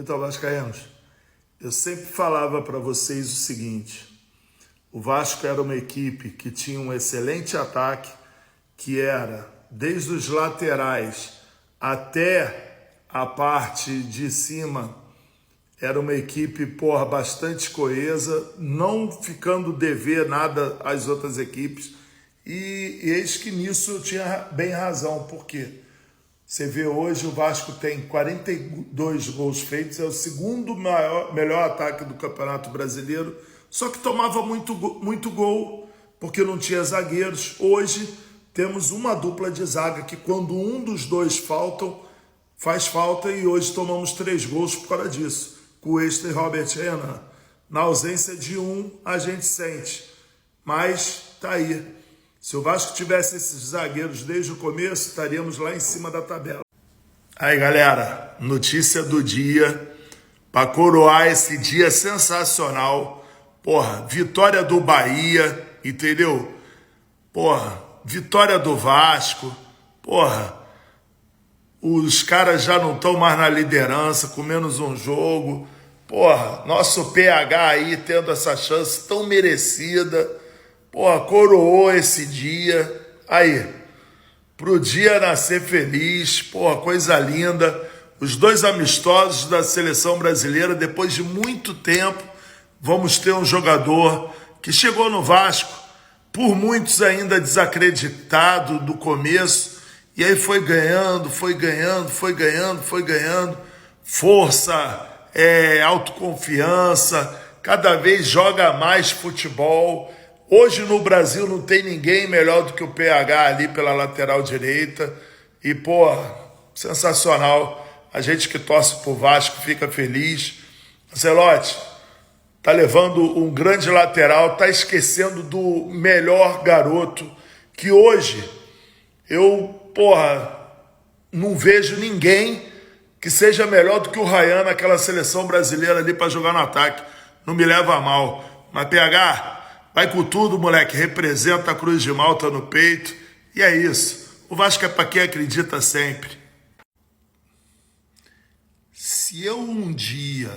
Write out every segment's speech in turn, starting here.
Então, vascaínos, eu sempre falava para vocês o seguinte: o Vasco era uma equipe que tinha um excelente ataque, que era desde os laterais até a parte de cima, era uma equipe, porra, bastante coesa, não ficando dever nada às outras equipes. E eis que nisso eu tinha bem razão, por quê? Você vê hoje o Vasco tem 42 gols feitos, é o segundo melhor ataque do Campeonato Brasileiro, só que tomava muito gol, porque não tinha zagueiros. Hoje temos uma dupla de zaga que quando um dos dois faz falta, e hoje tomamos 3 gols por causa disso. Cuesta e Robert Renan. Na ausência de um, a gente sente. Mas tá aí. Se o Vasco tivesse esses zagueiros desde o começo, estaríamos lá em cima da tabela. Aí, galera, notícia do dia, para coroar esse dia sensacional. Porra, vitória do Bahia, entendeu? Porra, vitória do Vasco. Porra, os caras já não estão mais na liderança, com menos um jogo. Porra, nosso PH aí tendo essa chance tão merecida. Porra, coroou esse dia. Aí, pro dia nascer feliz. Porra, coisa linda. Os 2 amistosos da seleção brasileira, depois de muito tempo, vamos ter um jogador que chegou no Vasco, por muitos ainda desacreditado do começo, e aí foi ganhando, força, autoconfiança, cada vez joga mais futebol. Hoje no Brasil não tem ninguém melhor do que o PH ali pela lateral direita. E, porra, sensacional. A gente que torce pro Vasco fica feliz. Ancelotti tá levando um grande lateral, tá esquecendo do melhor garoto, que hoje porra, não vejo ninguém que seja melhor do que o Ryan naquela seleção brasileira ali para jogar no ataque. Não me leva a mal. Mas, PH, vai com tudo, moleque. Representa a Cruz de Malta no peito. E é isso. O Vasco é para quem acredita sempre. Se eu um dia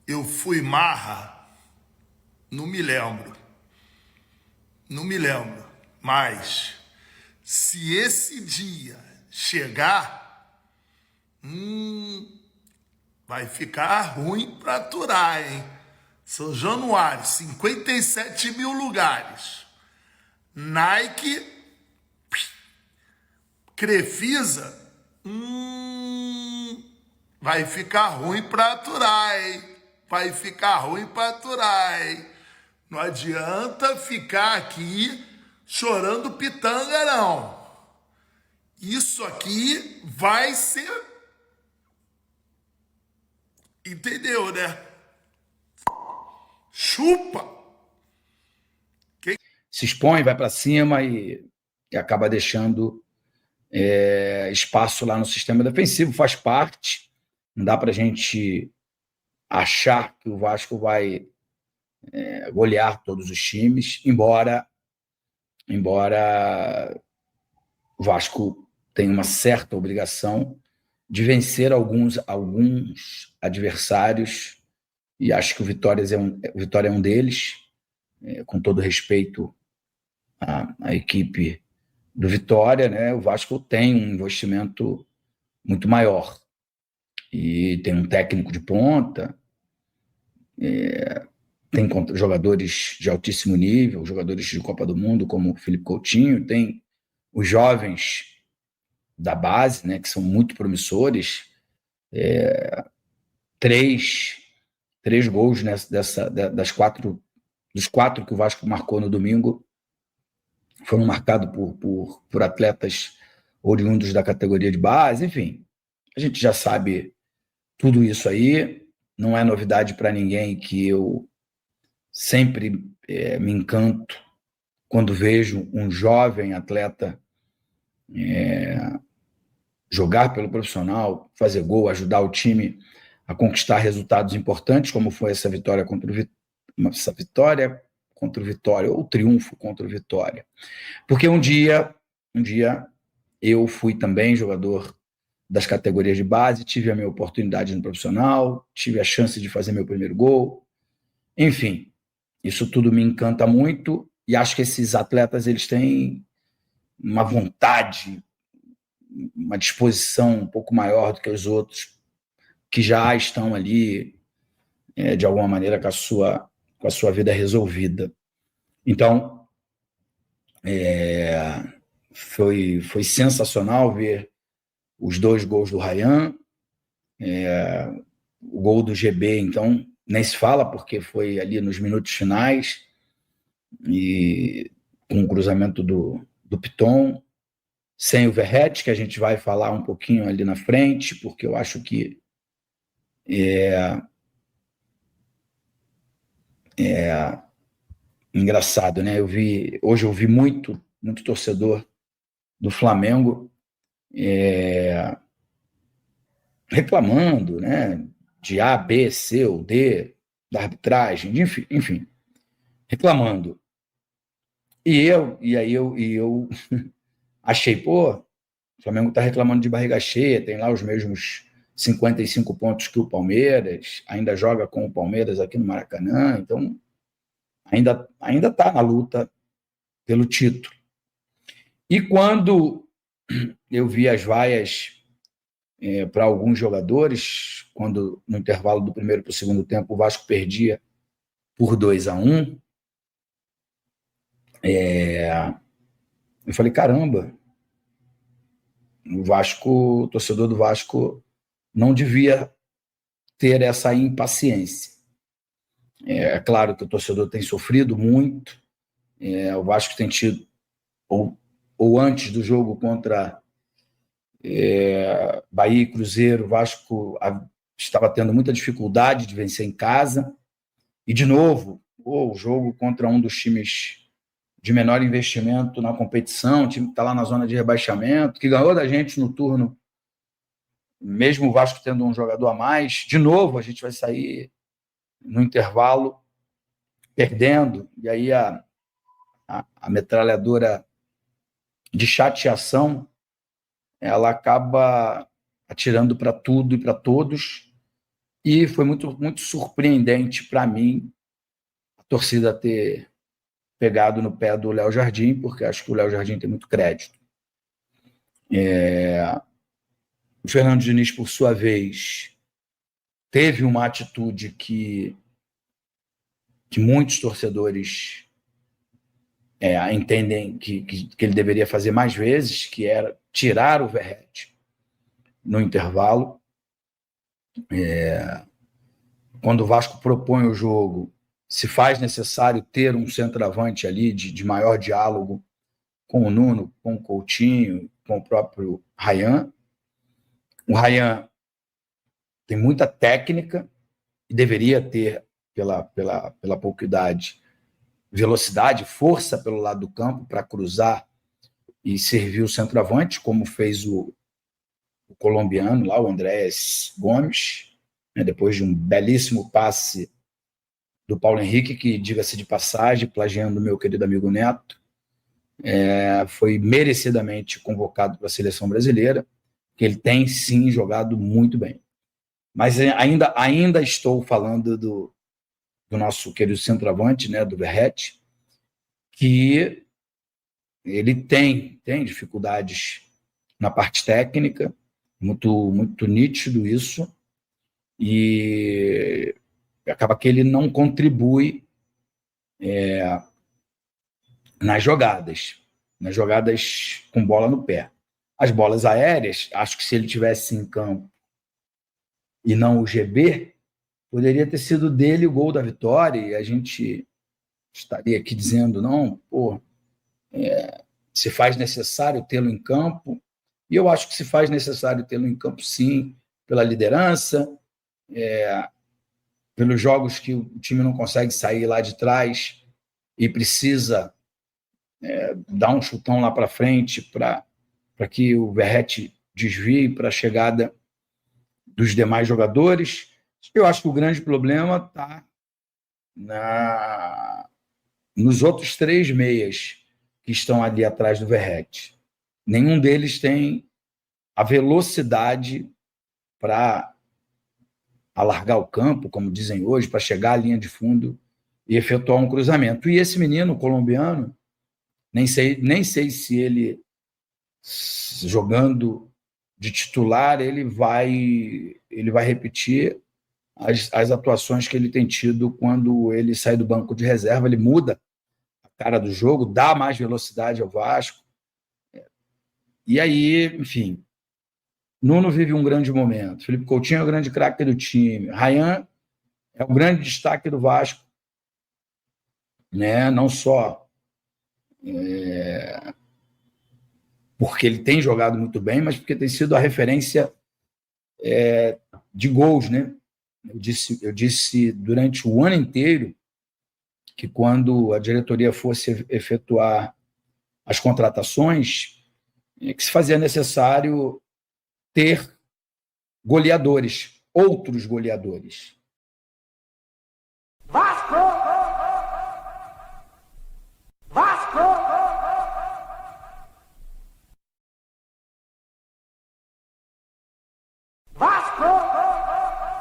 eu fui marra, não me lembro. Mas se esse dia chegar, vai ficar ruim para aturar, hein? São Januário, 57 mil lugares. Nike, Crefisa, vai ficar ruim para aturar, hein? Não adianta ficar aqui chorando pitanga, não. Isso aqui vai ser... Entendeu, né? Chupa! Se expõe, vai para cima e acaba deixando espaço lá no sistema defensivo, faz parte. Não dá para a gente achar que o Vasco vai golear todos os times, embora o Vasco tenha uma certa obrigação de vencer alguns adversários, e acho que o Vitória é um deles, com todo respeito à equipe do Vitória, né? O Vasco tem um investimento muito maior e tem um técnico de ponta, tem jogadores de altíssimo nível, jogadores de Copa do Mundo como o Felipe Coutinho, tem os jovens da base, né, que são muito promissores. Três gols dos 4 que o Vasco marcou no domingo foram marcados por atletas oriundos da categoria de base. Enfim, a gente já sabe tudo isso aí. Não é novidade para ninguém que eu sempre me encanto quando vejo um jovem atleta jogar pelo profissional, fazer gol, ajudar o time a conquistar resultados importantes, como foi essa vitória contra o Vitória, ou triunfo contra o Vitória. Porque um dia eu fui também jogador das categorias de base, tive a minha oportunidade no profissional, tive a chance de fazer meu primeiro gol. Enfim, isso tudo me encanta muito e acho que esses atletas eles têm uma vontade, uma disposição um pouco maior do que os outros que já estão ali, de alguma maneira, com a sua vida resolvida. Então, foi sensacional ver os 2 gols do Ryan, o gol do GB, então, nem se fala, porque foi ali nos minutos finais, e com o cruzamento do Piton, sem o Verratti, que a gente vai falar um pouquinho ali na frente, porque eu acho que engraçado, né? Hoje eu vi muito torcedor do Flamengo reclamando, né? De A, B, C ou D, da arbitragem, enfim, reclamando. E eu achei, pô, o Flamengo está reclamando de barriga cheia, tem lá os mesmos 55 pontos que o Palmeiras, ainda joga com o Palmeiras aqui no Maracanã, então ainda está na luta pelo título. E quando eu vi as vaias para alguns jogadores, quando no intervalo do primeiro para o segundo tempo o Vasco perdia por 2-1, eu falei, caramba, o torcedor do Vasco não devia ter essa impaciência. É claro que o torcedor tem sofrido muito, o Vasco tem tido, ou antes do jogo contra Bahia e Cruzeiro, o Vasco estava tendo muita dificuldade de vencer em casa, e de novo, o jogo contra um dos times de menor investimento na competição, o time que está lá na zona de rebaixamento, que ganhou da gente no turno, mesmo o Vasco tendo um jogador a mais, de novo a gente vai sair no intervalo perdendo, e aí a metralhadora de chateação ela acaba atirando para tudo e para todos, e foi muito, muito surpreendente para mim a torcida ter pegado no pé do Léo Jardim, porque acho que o Léo Jardim tem muito crédito. O Fernando Diniz, por sua vez, teve uma atitude que muitos torcedores entendem que ele deveria fazer mais vezes, que era tirar o Verratti no intervalo. Quando o Vasco propõe o jogo, se faz necessário ter um centroavante ali de maior diálogo com o Nuno, com o Coutinho, com o próprio Ryan. O Ryan tem muita técnica e deveria ter, pela pouca idade, velocidade, força pelo lado do campo para cruzar e servir o centroavante, como fez o colombiano lá, o Andrés Gomes, né, depois de um belíssimo passe do Paulo Henrique, que, diga-se de passagem, plagiando o meu querido amigo Neto, foi merecidamente convocado para a seleção brasileira, que ele tem, sim, jogado muito bem. Mas ainda estou falando do nosso querido centroavante, né, do Verratti, que ele tem dificuldades na parte técnica, muito, muito nítido isso, e acaba que ele não contribui nas jogadas com bola no pé. As bolas aéreas, acho que se ele tivesse em campo e não o GB, poderia ter sido dele o gol da vitória, e a gente estaria aqui dizendo, não, se faz necessário tê-lo em campo, e eu acho que se faz necessário tê-lo em campo, sim, pela liderança, pelos jogos que o time não consegue sair lá de trás e precisa dar um chutão lá para frente para que o Verratti desvie para a chegada dos demais jogadores. Eu acho que o grande problema está nos outros 3 meias que estão ali atrás do Verratti. nenhum deles tem a velocidade para alargar o campo, como dizem hoje, para chegar à linha de fundo e efetuar um cruzamento. E esse menino colombiano, nem sei se ele, jogando de titular, ele vai repetir as atuações que ele tem tido quando ele sai do banco de reserva. Ele muda a cara do jogo, dá mais velocidade ao Vasco. E aí, enfim, Nuno vive um grande momento. Felipe Coutinho é o grande craque do time. Ryan é o grande destaque do Vasco, né? Não só porque ele tem jogado muito bem, mas porque tem sido a referência de gols, né? Eu disse durante o ano inteiro que quando a diretoria fosse efetuar as contratações, que se fazia necessário ter goleadores, outros goleadores.